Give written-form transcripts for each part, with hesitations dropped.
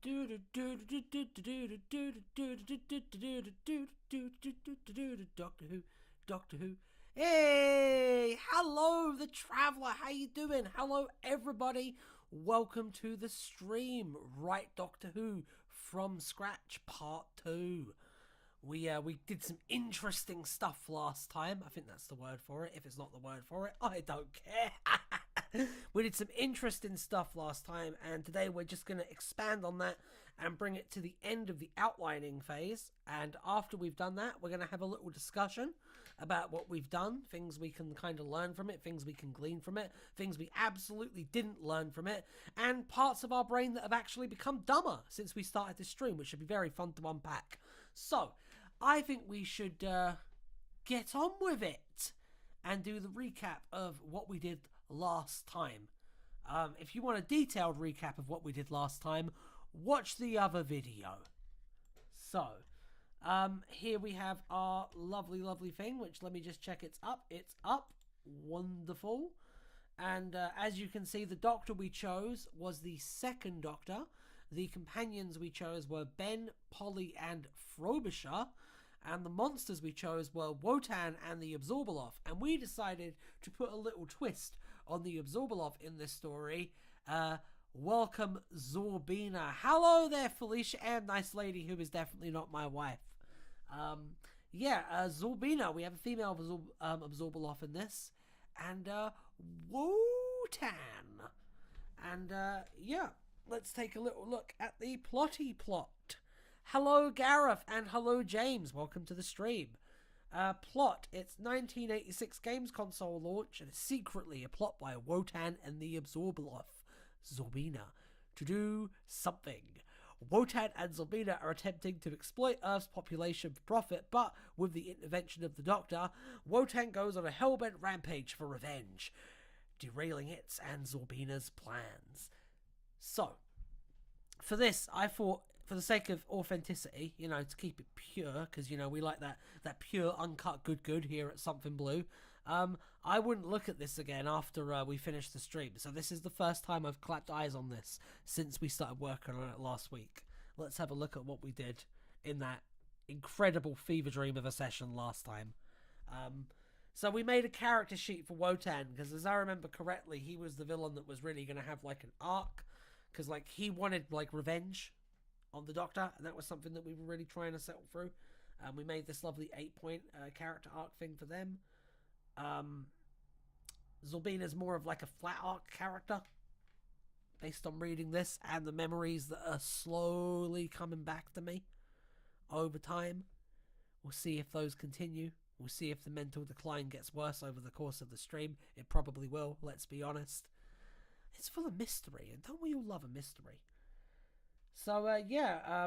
Doctor Who, Doctor Who. Hey, hello, the Traveller. How you doing? Hello, everybody. Welcome to the stream. Right, Doctor Who from scratch, part 2. We did some interesting stuff last time. I think that's the word for it. If it's not the word for it, I don't care. We did some interesting stuff last time, and today we're just going to expand on that and bring it to the end of the outlining phase. And after we've done that, we're going to have a little discussion about what we've done, things we can kind of learn from it, things we can glean from it, things we absolutely didn't learn from it, and parts of our brain that have actually become dumber since we started this stream, which should be very fun to unpack. So, I think we should get on with it and do the recap of what we did last time. If you want a detailed recap of what we did last time, watch the other video. So, here we have our lovely thing, which let me just check it's up. It's up. Wonderful. And as you can see, the Doctor we chose was the second Doctor. The companions we chose were Ben, Polly, and Frobisher. And the monsters we chose were Wotan and the Absorbaloff. And we decided to put a little twist on the Absorbaloff in this story. Welcome, Zorbina. Hello there, Felicia Ann, nice lady who is definitely not my wife. Zorbina. We have a female Absorbaloff in this. And Wotan. And let's take a little look at the plotty plot. Hello, Gareth, and hello, James. Welcome to the stream. Plot. It's 1986 games console launch, and it's secretly a plot by Wotan and the Absorbaloff, Zorbina, to do something. Wotan and Zorbina are attempting to exploit Earth's population for profit, but with the intervention of the Doctor, Wotan goes on a hellbent rampage for revenge, derailing its and Zorbina's plans. So, for this, I thought, for the sake of authenticity, to keep it pure, because, we like that pure, uncut good here at Something Blue, I wouldn't look at this again after we finished the stream. So this is the first time I've clapped eyes on this since we started working on it last week. Let's have a look at what we did in that incredible fever dream of a session last time. So we made a character sheet for Wotan, because as I remember correctly, he was the villain that was really going to have, an arc, because, he wanted, revenge on the Doctor, and that was something that we were really trying to settle through. We made this lovely 8-point character arc thing for them. Zorbina's more of a flat arc character, based on reading this, and the memories that are slowly coming back to me over time. We'll see if those continue. We'll see if the mental decline gets worse over the course of the stream. It probably will, let's be honest. It's full of mystery, and don't we all love a mystery? So,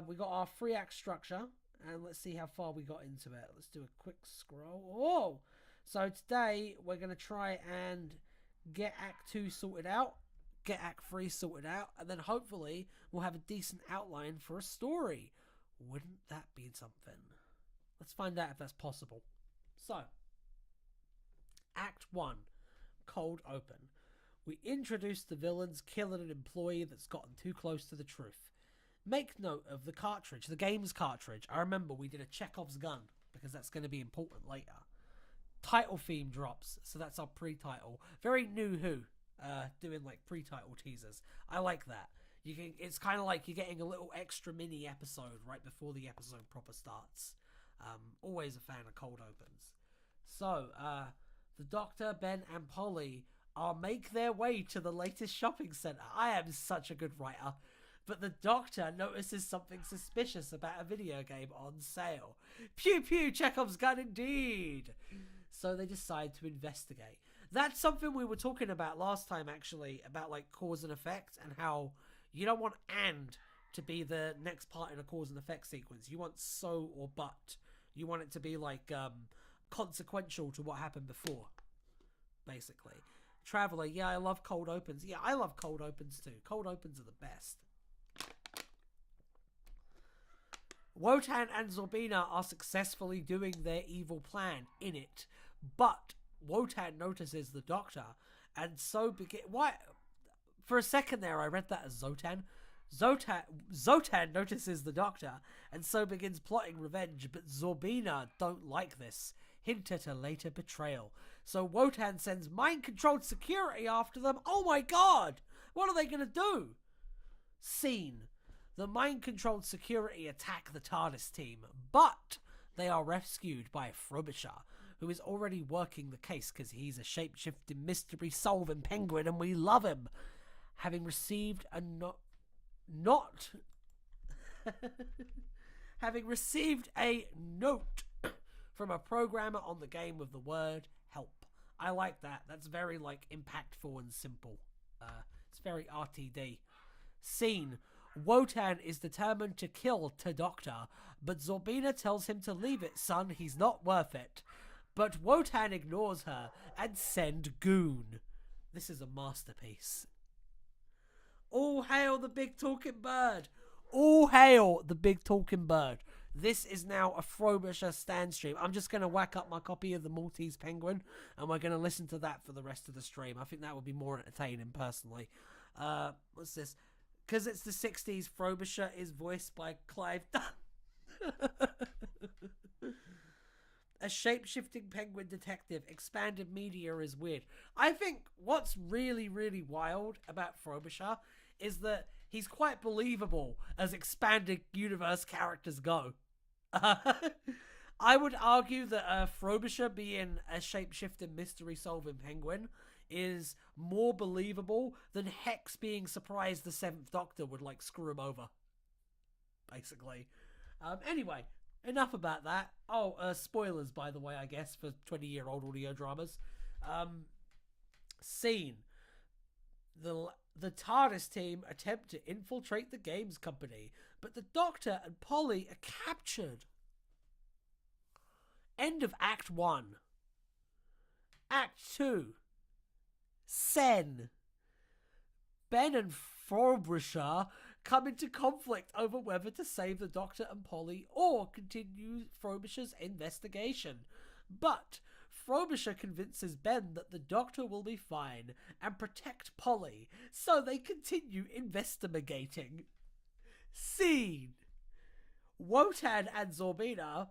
we got our 3-act structure, and let's see how far we got into it. Let's do a quick scroll. Oh! So today, we're going to try and get Act 2 sorted out, get Act 3 sorted out, and then hopefully we'll have a decent outline for a story. Wouldn't that be something? Let's find out if that's possible. So, Act 1, Cold Open. We introduce the villains killing an employee that's gotten too close to the truth. Make note of the cartridge, the games cartridge. I remember we did a Chekhov's gun, because that's going to be important later. Title theme drops, so that's our pre-title. Very New Who, doing pre-title teasers. I like that. It's kind of like you're getting a little extra mini episode right before the episode proper starts. Always a fan of cold opens. So, the Doctor, Ben, and Polly make their way to the latest shopping centre. I am such a good writer. But the Doctor notices something suspicious about a video game on sale. Pew pew, Chekhov's gun indeed! So they decide to investigate. That's something we were talking about last time, actually, about cause and effect, and how you don't want and to be the next part in a cause and effect sequence. You want so or but. You want it to be consequential to what happened before, basically. Traveller, yeah, I love cold opens. Yeah, I love cold opens too. Cold opens are the best. Wotan and Zorbina are successfully doing their evil plan in it, but Wotan notices the Doctor, and so why? For a second there, I read that as Zotan. Zotan notices the Doctor and so begins plotting revenge, but Zorbina don't like this, hint at a later betrayal. So Wotan sends mind-controlled security after them. Oh my god! What are they going to do? Scene. The mind-controlled security attack the TARDIS team, but they are rescued by Frobisher, who is already working the case because he's a shape-shifting, mystery-solving penguin and we love him. Having received a having received a note from a programmer on the game with the word help. I like that. That's very impactful and simple. It's very RTD. Scene. Wotan is determined to kill the Doctor, but Zorbina tells him to leave it, son, he's not worth it. But Wotan ignores her and send Goon. This is a masterpiece. All hail the big talking bird. All hail the big talking bird. This is now a Frobisher stand stream. I'm just going to whack up my copy of the Maltese Penguin and we're going to listen to that for the rest of the stream. I think that would be more entertaining personally. What's this? Because it's the 60s, Frobisher is voiced by Clive Dunn. A shape-shifting penguin detective. Expanded media is weird. I think what's really, really wild about Frobisher is that he's quite believable as expanded universe characters go. I would argue that Frobisher being a shape-shifting mystery-solving penguin is more believable than Hex being surprised the 7th Doctor would screw him over. Basically. Anyway, enough about that. Oh, spoilers, by the way, I guess, for 20-year-old audio dramas. Scene. The TARDIS team attempt to infiltrate the games company, but the Doctor and Polly are captured. End of Act 1. Act 2. Sen. Ben and Frobisher come into conflict over whether to save the Doctor and Polly or continue Frobisher's investigation. But Frobisher convinces Ben that the Doctor will be fine and protect Polly, so they continue investigating. Scene. Wotan and Zobrina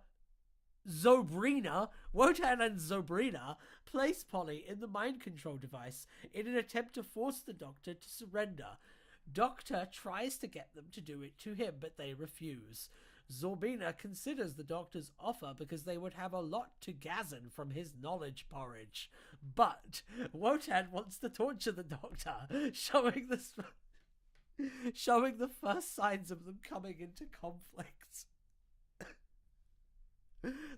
place Polly in the mind control device in an attempt to force the Doctor to surrender. Doctor tries to get them to do it to him, but they refuse. Zorbina considers the Doctor's offer because they would have a lot to gazen from his knowledge porridge. But Wotan wants to torture the Doctor, showing the first signs of them coming into conflict.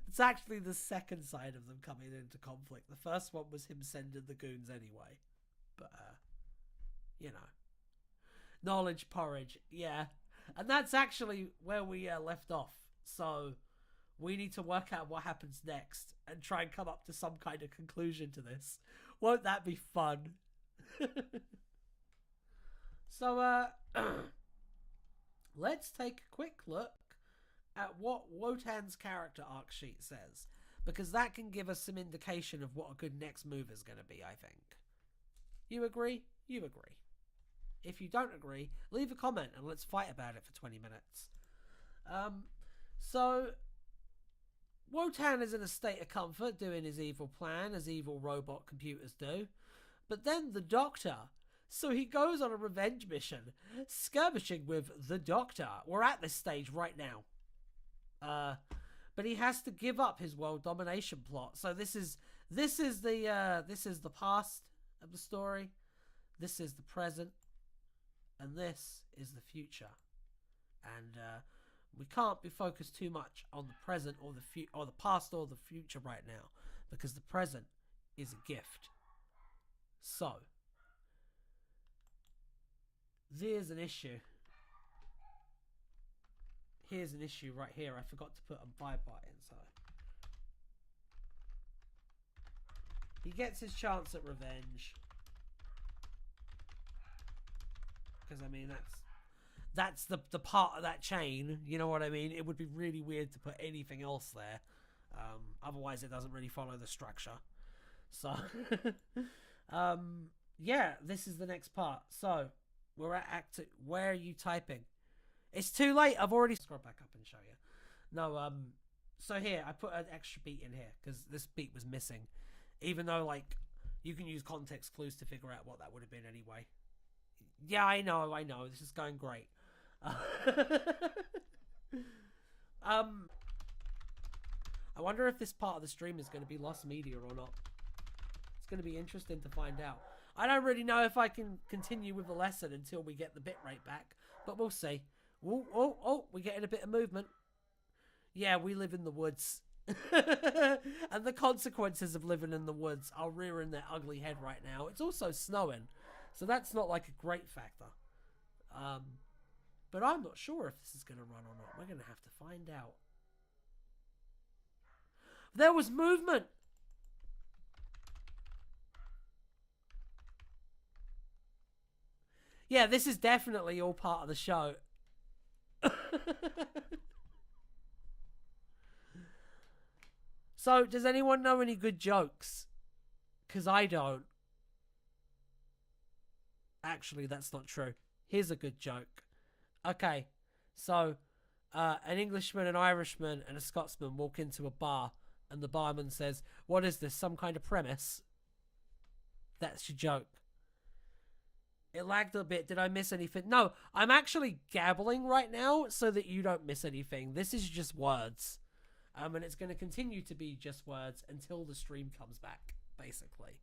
It's actually the second side of them coming into conflict. The first one was him sending the goons anyway. But, knowledge porridge, yeah. And that's actually where we left off. So we need to work out what happens next and try and come up to some kind of conclusion to this. Won't that be fun? So, let's take a quick look at what Wotan's character arc sheet says, because that can give us some indication of what a good next move is going to be, I think. You agree? You agree. If you don't agree, leave a comment and let's fight about it for 20 minutes. So, Wotan is in a state of comfort doing his evil plan, as evil robot computers do. But then the Doctor, so he goes on a revenge mission, skirmishing with the Doctor. We're at this stage right now. But he has to give up his world domination plot. So this is the past of the story. This is the present. And this is the future. And we can't be focused too much on the present or the past or the future right now, because the present is a gift. So there's an issue. Here's an issue right here. I forgot to put a buy button inside. He gets his chance at revenge. Because, I mean, that's the part of that chain. You know what I mean? It would be really weird to put anything else there. Otherwise, it doesn't really follow the structure. So, yeah, this is the next part. So, We're at Act 2. Where are you typing? It's too late. I've already... Scroll back up and show you. No, so here, I put an extra beat in here, because this beat was missing. Even though, like, you can use context clues to figure out what that would have been anyway. Yeah, I know. This is going great. I wonder if this part of the stream is going to be lost media or not. It's going to be interesting to find out. I don't really know if I can continue with the lesson until we get the bitrate back, but we'll see. Oh, we're getting a bit of movement. Yeah, we live in the woods. And the consequences of living in the woods are rearing their ugly head right now. It's also snowing, so that's not like a great factor. But I'm not sure if this is going to run or not. We're going to have to find out. There was movement! Yeah, this is definitely all part of the show. So, does anyone know any good jokes? Because I don't. Actually, that's not true. Here's a good joke. Okay, so an Englishman, an Irishman, and a Scotsman walk into a bar, and the barman says, "What is this, some kind of premise?" That's your joke. It lagged a bit. Did I miss anything? No, I'm actually gabbling right now so that you don't miss anything. This is just words. And it's going to continue to be just words until the stream comes back, basically.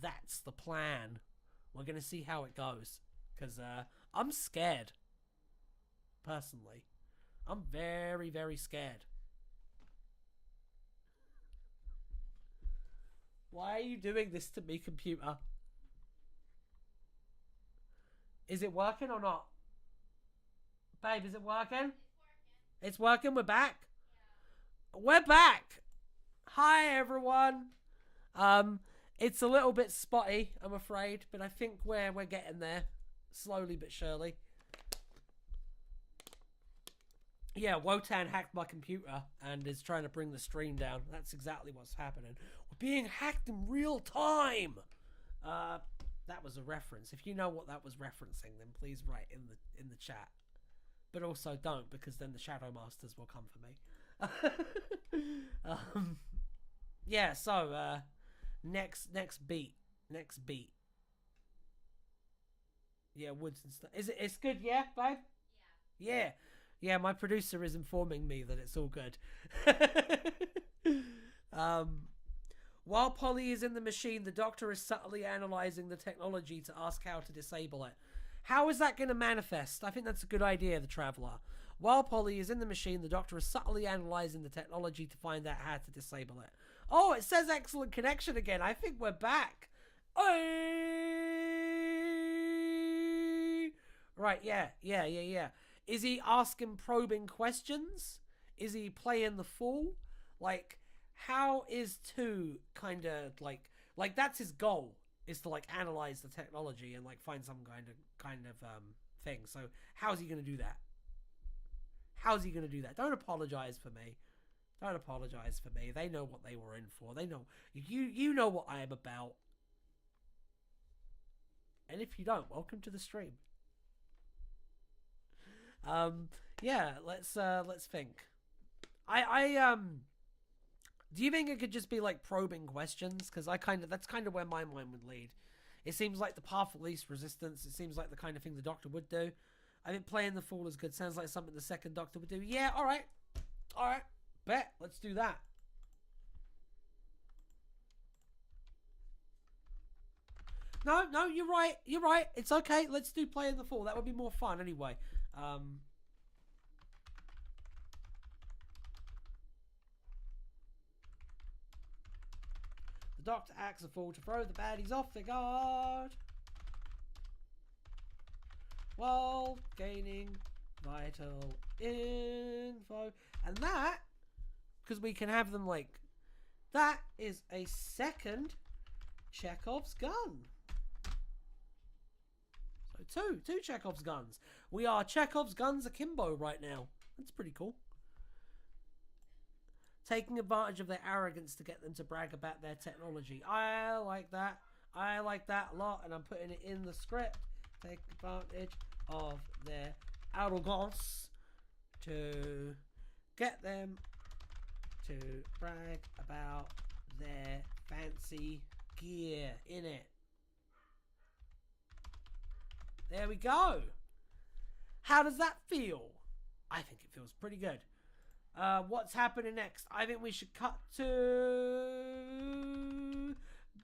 That's the plan. We're going to see how it goes. Because I'm scared. Personally. I'm very, very scared. Why are you doing this to me, computer? Is it working or not? Babe, is it working? It's working. We're back. Yeah. We're back. Hi, everyone. It's a little bit spotty, I'm afraid, but I think we're getting there. Slowly but surely. Yeah, Wotan hacked my computer and is trying to bring the stream down. That's exactly what's happening. We're being hacked in real time. That was a reference. If you know what that was referencing, then please write in the chat. But also don't, because then the Shadow Masters will come for me. Yeah. So next beat. Yeah, woods and stuff. It's good? Yeah, babe. Yeah. Yeah. My producer is informing me that it's all good. While Polly is in the machine, the doctor is subtly analysing the technology to ask how to disable it. How is that going to manifest? I think that's a good idea, the Traveller. While Polly is in the machine, the doctor is subtly analysing the technology to find out how to disable it. Oh, it says excellent connection again. I think we're back. Right, yeah. Is he asking probing questions? Is he playing the fool? Like... How is 2 kind of like that's his goal, is to like analyze the technology and like find some kind of thing. So how's he going to do that? Don't apologize for me. They know what they were in for. They know you know what I am about. And if you don't, welcome to the stream. Yeah, let's think. Do you think it could just be like probing questions? Because that's kind of where my mind would lead. It seems like the path of least resistance. It seems like the kind of thing the Doctor would do. I think playing the fool is good. Sounds like something the second Doctor would do. Yeah, all right. Bet. Let's do that. No, you're right. It's okay. Let's do playing the fool. That would be more fun anyway. The Doctor acts a fool to throw the baddies off their guard, while gaining vital info. And that, because we can have them like, that is a second Chekhov's gun. So two Chekhov's guns. We are Chekhov's guns akimbo right now. That's pretty cool. Taking advantage of their arrogance to get them to brag about their technology. I like that. I like that a lot, and I'm putting it in the script. take advantage of their arrogance to get them to brag about their fancy gear in it. There we go. How does that feel? I think it feels pretty good. What's happening next? I think we should cut to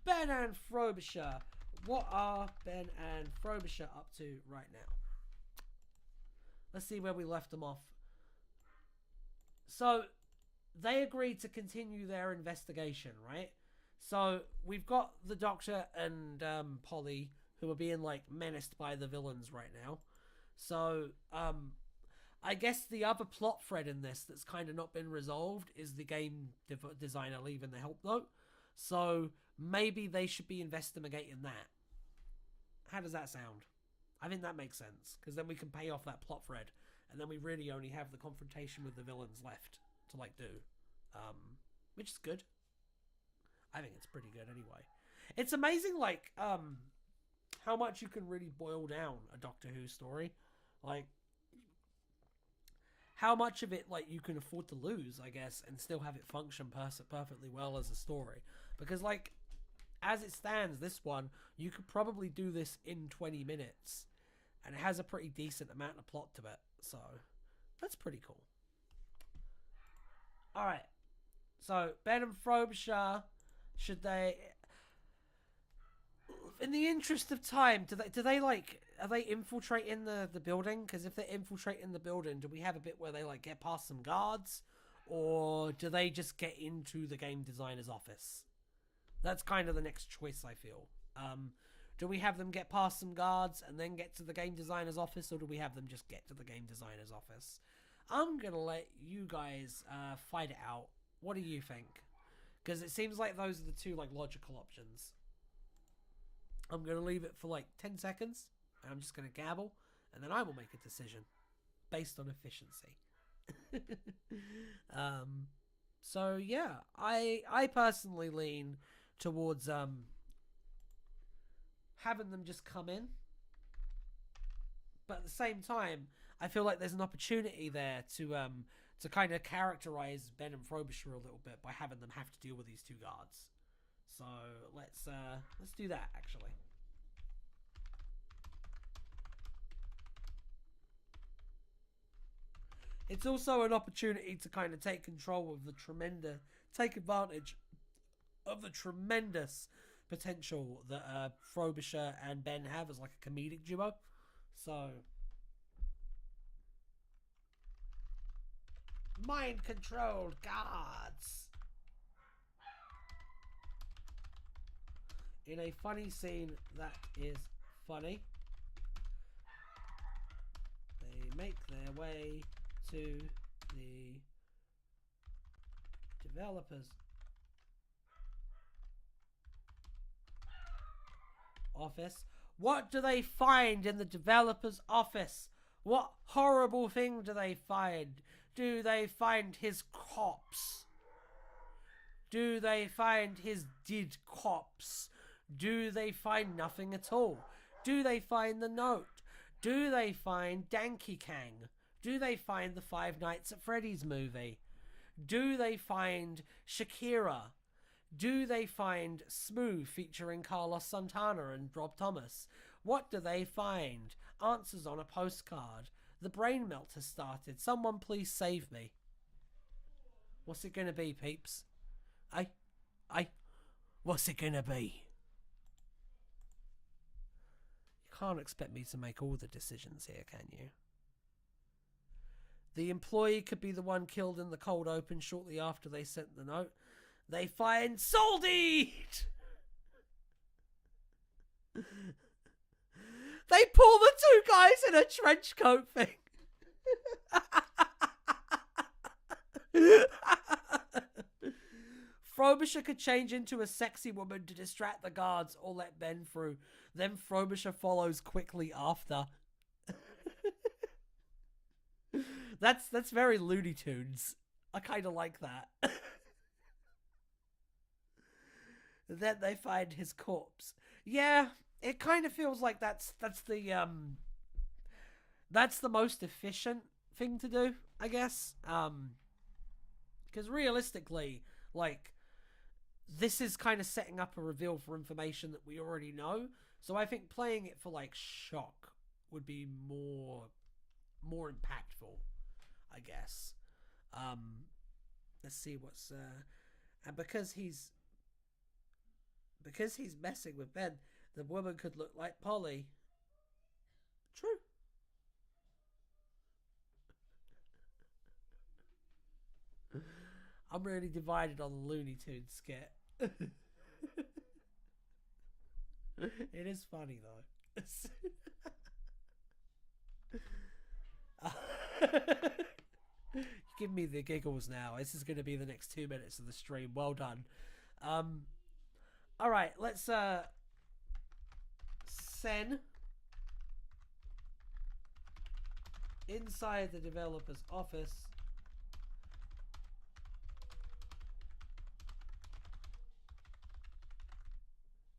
Ben and Frobisher. What are Ben and Frobisher up to right now? Let's see where we left them off. So, they agreed to continue their investigation, right? So, we've got the Doctor and Polly, who are being, like, menaced by the villains right now. So, I guess the other plot thread in this that's kind of not been resolved is the game designer leaving the help note. So, maybe they should be investigating that. How does that sound? I think that makes sense, because then we can pay off that plot thread, and then we really only have the confrontation with the villains left to, like, do. Which is good. I think it's pretty good anyway. It's amazing, like, how much you can really boil down a Doctor Who story. Like, how much of it, like, you can afford to lose, I guess, and still have it function perfectly well as a story. Because, like, as it stands, this one, you could probably do this in 20 minutes. And it has a pretty decent amount of plot to it. So, that's pretty cool. Alright. So, Ben and Frobisher, should they... In the interest of time, are they infiltrating the building? Because if they're infiltrating the building, do we have a bit where they, like, get past some guards? Or do they just get into the game designer's office? That's kind of the next choice, I feel. Do we have them get past some guards and then get to the game designer's office? Or do we have them just get to the game designer's office? I'm going to let you guys fight it out. What do you think? Because it seems like those are the two, like, logical options. I'm going to leave it for, like, 10 seconds. And I'm just going to gabble. And then I will make a decision. Based on efficiency. So, yeah. I personally lean towards having them just come in. But at the same time, I feel like there's an opportunity there to kind of characterize Ben and Frobisher a little bit by having them have to deal with these two guards. So let's do that, actually. It's also an opportunity to kind of take control of take advantage of the tremendous potential that Frobisher and Ben have as like a comedic duo. So, mind-controlled guards. In a funny scene that is funny, they make their way to the developer's office. What do they find in the developer's office? What horrible thing do they find? Do they find his corpse? Do they find his dead corpse? Do they find nothing at all? Do they find the note? Do they find Danky Kang? Do they find the Five Nights at Freddy's movie? Do they find Shakira? Do they find Smooth featuring Carlos Santana and Rob Thomas? What do they find? Answers on a postcard. The brain melt has started. Someone please save me. What's it gonna be, peeps? What's it gonna be? You can't expect me to make all the decisions here, can you? The employee could be the one killed in the cold open shortly after they sent the note. They find Soldeed! They pull the two guys in a trench coat thing. Frobisher could change into a sexy woman to distract the guards or let Ben through. Then Frobisher follows quickly after. That's very Looney Tunes. I kind of like that. Then they find his corpse. Yeah, it kind of feels like that's the most efficient thing to do, I guess. Because realistically, like, this is kind of setting up a reveal for information that we already know. So I think playing it for like shock would be more impactful, I guess. Let's see what's and because he's messing with Ben, the woman could look like Polly. True. I'm really divided on the Looney Tunes skit. It is funny though. You give me the giggles now. This is going to be the next 2 minutes of the stream. Well done. All right, let's Sen inside the developer's office.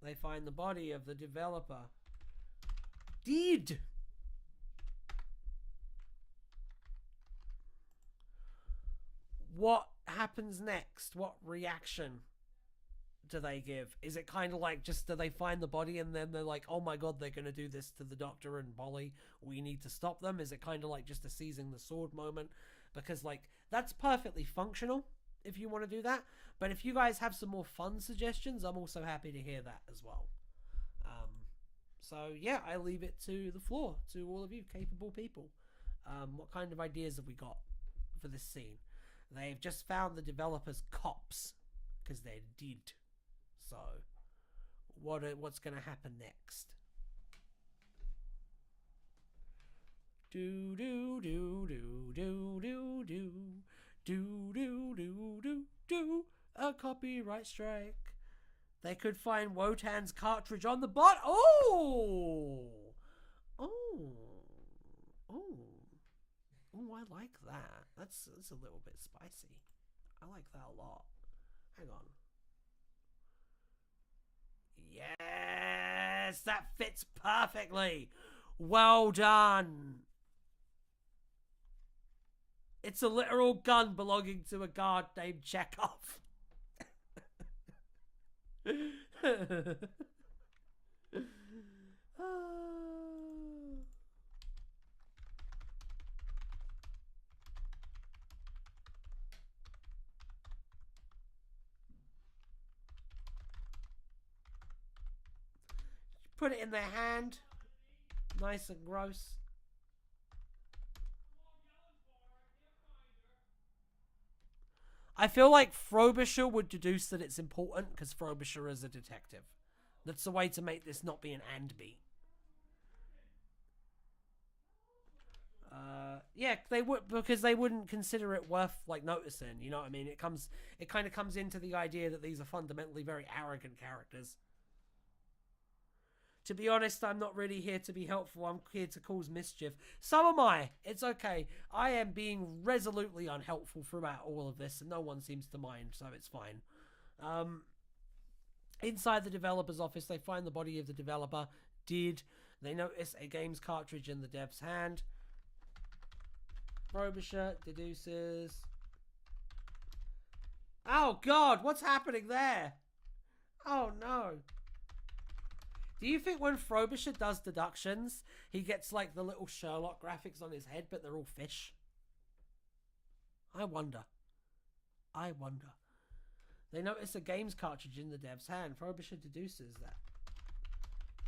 They find the body of the developer. Did. What happens next? What reaction do they give? Is it kind of like, just do they find the body and then they're like, oh my god, they're going to do this to the doctor and Polly, we need to stop them? Is it kind of like just a seizing the sword moment? Because like, that's perfectly functional if you want to do that. But if you guys have some more fun suggestions, I'm also happy to hear that as well. So yeah, I leave it to the floor, to all of you capable people. What kind of ideas have we got for this scene? They've just found the developers cops because they're dead. So what's going to happen next? Do do do do do do do do do do do do. A copyright strike. They could find Wotan's cartridge on the bot. Oh, oh, oh, oh! I like that. That's a little bit spicy. I like that a lot. Hang on. Yes, that fits perfectly. Well done. It's a literal gun belonging to a guard named Chekhov. Put it in their hand. Nice and gross. I feel like Frobisher would deduce that it's important because Frobisher is a detective. That's the way to make this not be an and beat. Yeah, they would, because they wouldn't consider it worth like noticing. You know what I mean? It kind of comes into the idea that these are fundamentally very arrogant characters. To be honest, I'm not really here to be helpful. I'm here to cause mischief. So am I. It's okay. I am being resolutely unhelpful throughout all of this, and no one seems to mind, so it's fine. Inside the developer's office, they find the body of the developer. They notice a games cartridge in the dev's hand. Frobisher deduces. Oh god, what's happening there? Oh no. Do you think when Frobisher does deductions, he gets like the little Sherlock graphics on his head, but they're all fish? I wonder. They notice a games cartridge in the dev's hand. Frobisher deduces that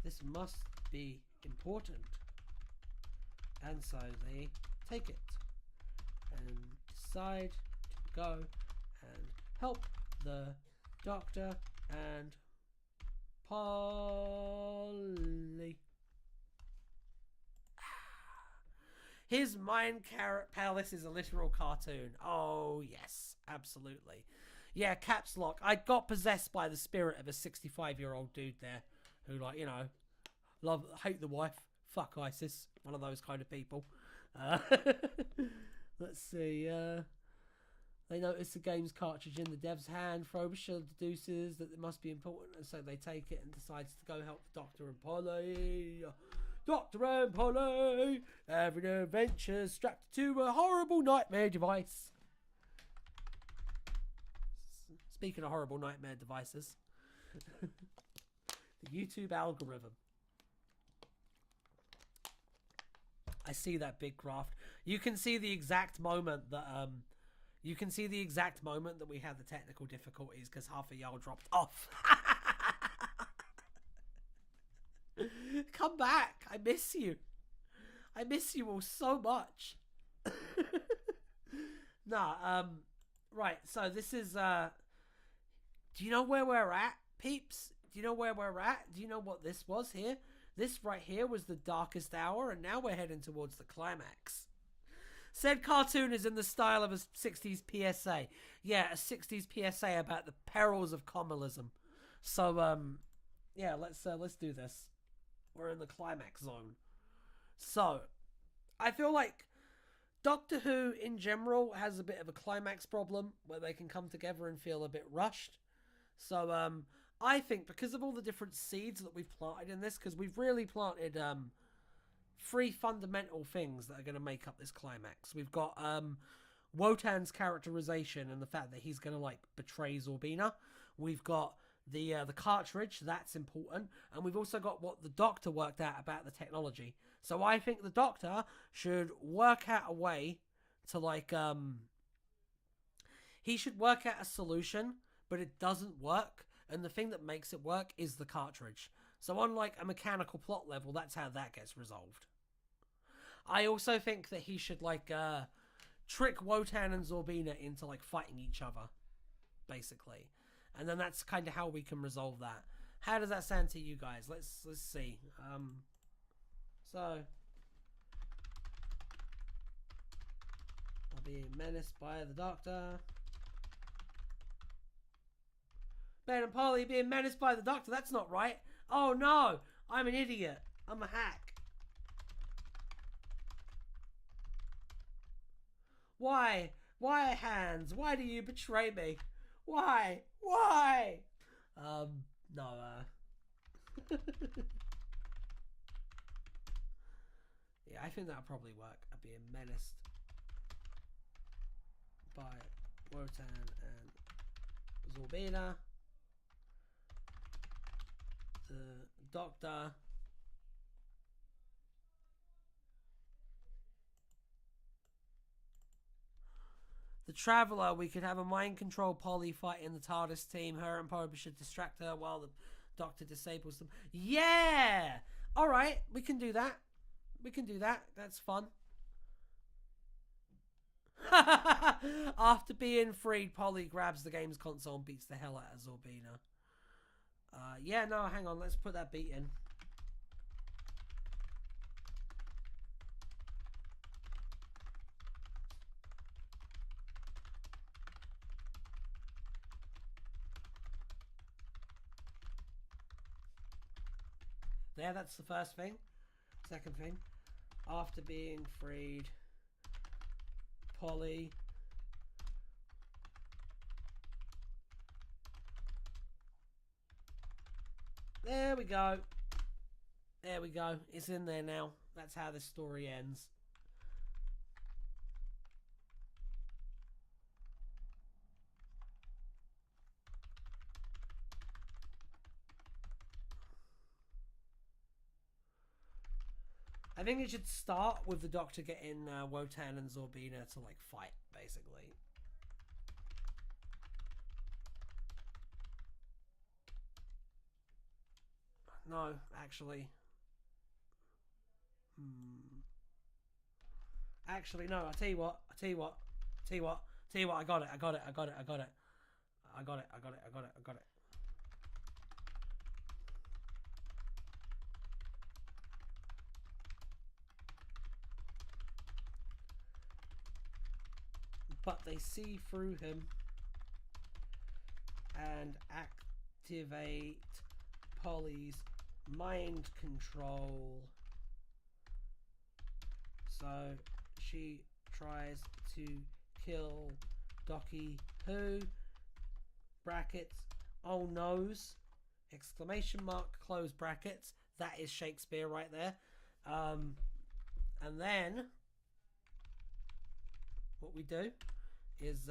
this must be important. And so they take it and decide to go and help the doctor and Polly. His mind carrot palace is a literal cartoon. Oh yes, absolutely. Yeah, caps lock. I got possessed by the spirit of a 65-year-old dude there who, like, you know, hate the wife, fuck ISIS, one of those kind of people. Let's see. They notice the game's cartridge in the dev's hand. Frobisher deduces that it must be important, and so they take it and decides to go help the Doctor and Polly. Doctor and Polly having adventures strapped to a horrible nightmare device. Speaking of horrible nightmare devices, the YouTube algorithm. I see that big graft. You can see the exact moment that we had the technical difficulties because half of y'all dropped off. Come back. I miss you. I miss you all so much. Right, so this is do you know where we're at, peeps? Do you know where we're at? Do you know what this was here? This right here was the darkest hour, and now we're heading towards the climax. Said cartoon is in the style of a 60s PSA. Yeah, a 60s PSA about the perils of communism. So, yeah, let's do this. We're in the climax zone. So, I feel like Doctor Who in general has a bit of a climax problem where they can come together and feel a bit rushed. So, I think because of all the different seeds that we've planted in this, because we've really planted three fundamental things that are going to make up this climax. We've got Wotan's characterization and the fact that he's going to like betray Zorbina. We've got the cartridge, that's important, and we've also got what the Doctor worked out about the technology. So I think the Doctor should work out a way to like he should work out a solution, but it doesn't work, and the thing that makes it work is the cartridge. So on like a mechanical plot level, that's how that gets resolved. I also think that he should like trick Wotan and Zorbina into like fighting each other, basically. And then that's kind of how we can resolve that. How does that sound to you guys? Let's see. So I'll be menaced by the Doctor. Ben and Polly being menaced by the Doctor. That's not right. Oh no, I'm an idiot. I'm a hack. Why? Why, Hans? Why do you betray me? Why? Why? No, yeah, I think that'll probably work. I'd be menaced by Wotan and Zorbina. The Doctor. The Traveller, we could have a mind control Polly fight in the TARDIS team. Her and Polly should distract her while the Doctor disables them. Yeah! Alright, we can do that. We can do that. That's fun. After being freed, Polly grabs the game's console and beats the hell out of Zorbina. Yeah, no, hang on. Let's put that beat in. There, that's the first thing. Second thing. After being freed, Polly there we go. There we go. It's in there now. That's how this story ends. I think it should start with the Doctor getting Wotan and Zorbina to like fight, basically. No, actually. Actually, no, I'll tell you what. I got it. But they see through him and activate Polly's mind control. So she tries to kill Docky Who, brackets, oh noes, exclamation mark, close brackets. That is Shakespeare right there. And then what we do is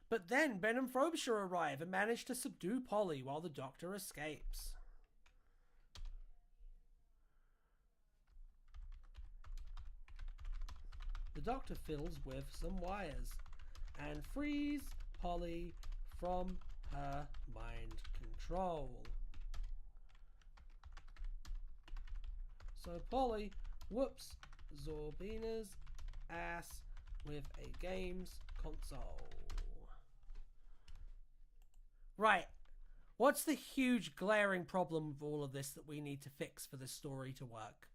but then Ben and Frobisher arrive and manage to subdue Polly while the Doctor escapes. The Doctor fiddles with some wires and frees Polly from her mind control. So Polly whoops Zorbina's ass with a games console. Right. What's the huge glaring problem with all of this that we need to fix for this story to work?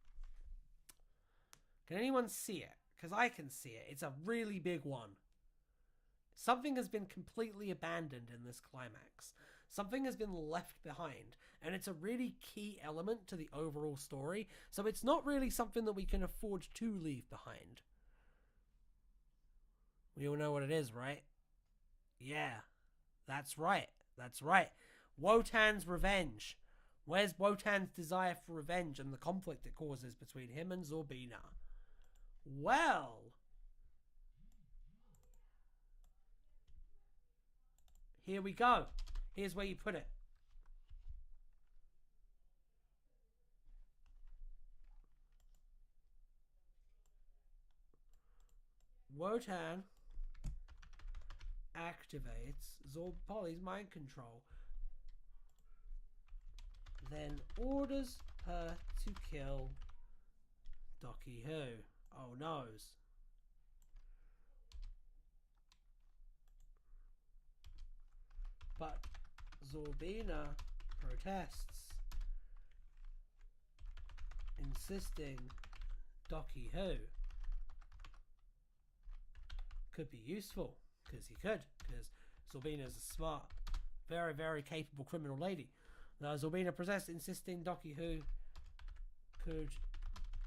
Can anyone see it? Because I can see it. It's a really big one. Something has been completely abandoned in this climax. Something has been left behind. And it's a really key element to the overall story. So it's not really something that we can afford to leave behind. We all know what it is, right? Yeah, that's right. That's right. Wotan's revenge. Where's Wotan's desire for revenge and the conflict it causes between him and Zorbina? Well, here we go. Here's where you put it. Wotan activates Polly's mind control, then orders her to kill Docky Who. Oh noes. But Zorbina protests, insisting Docky Who could be useful. Because he could. Because Zorbina's a smart, very, very capable criminal lady. Now Zorbina possessed, insisting Docky Who could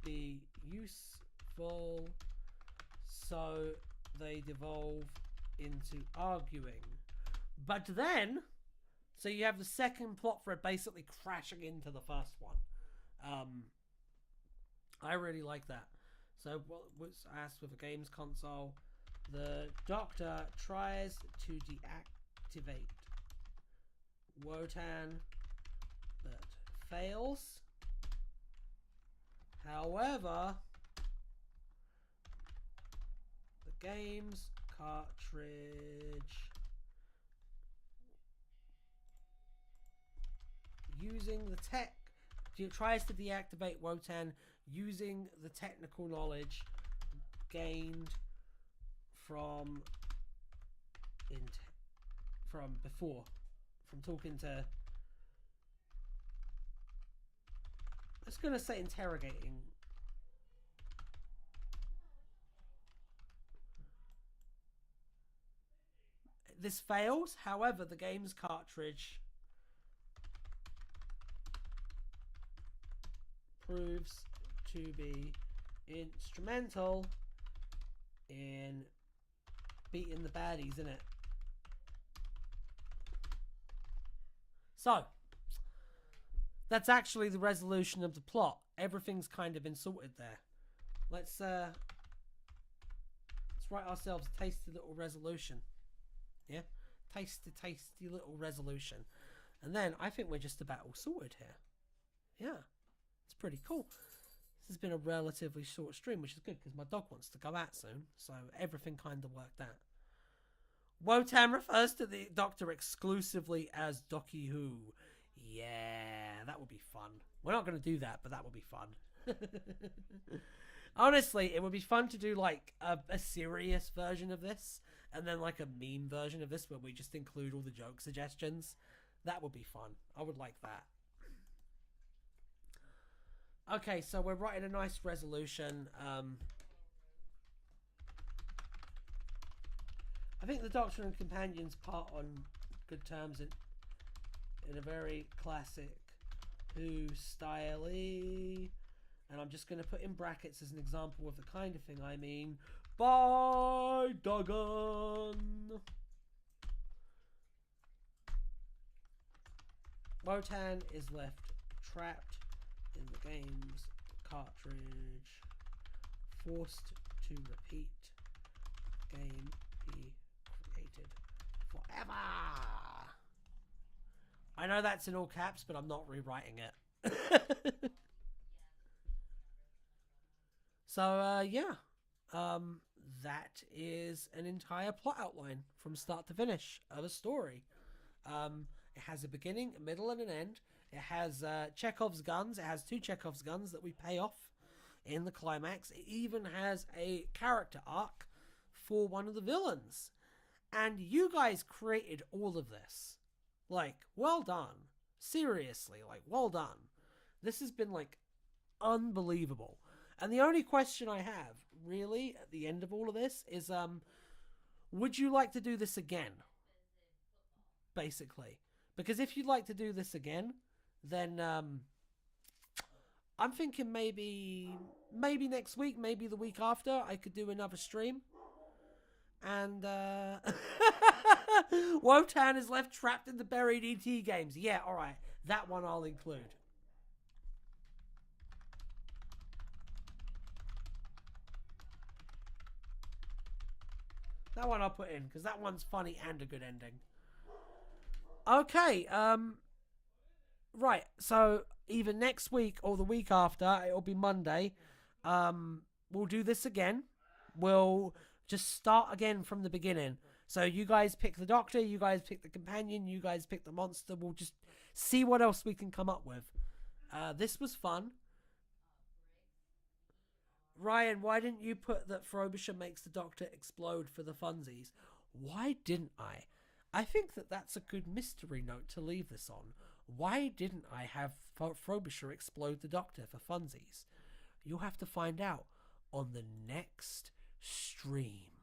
be useful. So they devolve into arguing. But then, so you have the second plot thread basically crashing into the first one. I really like that. So what was asked with a games console? The Doctor tries to deactivate Wotan, but fails. However, the game's cartridge using the tech tries to deactivate Wotan using the technical knowledge gained from before, from talking to, I was going to say interrogating. This fails, however, the game's cartridge proves to be instrumental in beating the baddies, innit? So, that's actually the resolution of the plot. Everything's kind of been sorted there. Let's write ourselves a tasty little resolution. Yeah? Tasty little resolution. And then I think we're just about all sorted here. Yeah. It's pretty cool. This has been a relatively short stream, which is good because my dog wants to go out soon. So everything kind of worked out. Wotan refers to the Doctor exclusively as Docky Who. Yeah, that would be fun. We're not going to do that, but that would be fun. Honestly, it would be fun to do like a serious version of this and then like a meme version of this where we just include all the joke suggestions. That would be fun. I would like that. Okay, so we're writing a nice resolution. I think the Doctor and Companions part on good terms in a very classic Who style-y. And I'm just going to put in brackets as an example of the kind of thing I mean. By Duggan. Wotan is left trapped in the game's cartridge, forced to repeat the game he created forever. I know that's in all caps, but I'm not rewriting it. So, yeah. That is an entire plot outline from start to finish of a story. It has a beginning, a middle, and an end. It has Chekhov's guns. It has 2 Chekhov's guns that we pay off in the climax. It even has a character arc for one of the villains. And you guys created all of this. Like, well done. Seriously, like, well done. This has been, like, unbelievable. And the only question I have, really, at the end of all of this is, would you like to do this again? Basically. Because if you'd like to do this again, then, I'm thinking maybe next week, maybe the week after, I could do another stream. And, Wotan is left trapped in the buried ET games. Yeah, alright. That one I'll include. That one I'll put in, because that one's funny and a good ending. Okay, right, so either next week or the week after, it'll be Monday, we'll do this again. We'll just start again from the beginning. So you guys pick the Doctor, you guys pick the Companion, you guys pick the monster. We'll just see what else we can come up with. This was fun. Ryan, why didn't you put that Frobisher makes the Doctor explode for the funsies? Why didn't I? I think that that's a good mystery note to leave this on. Why didn't I have Frobisher explode the Doctor for funsies? You'll have to find out on the next stream.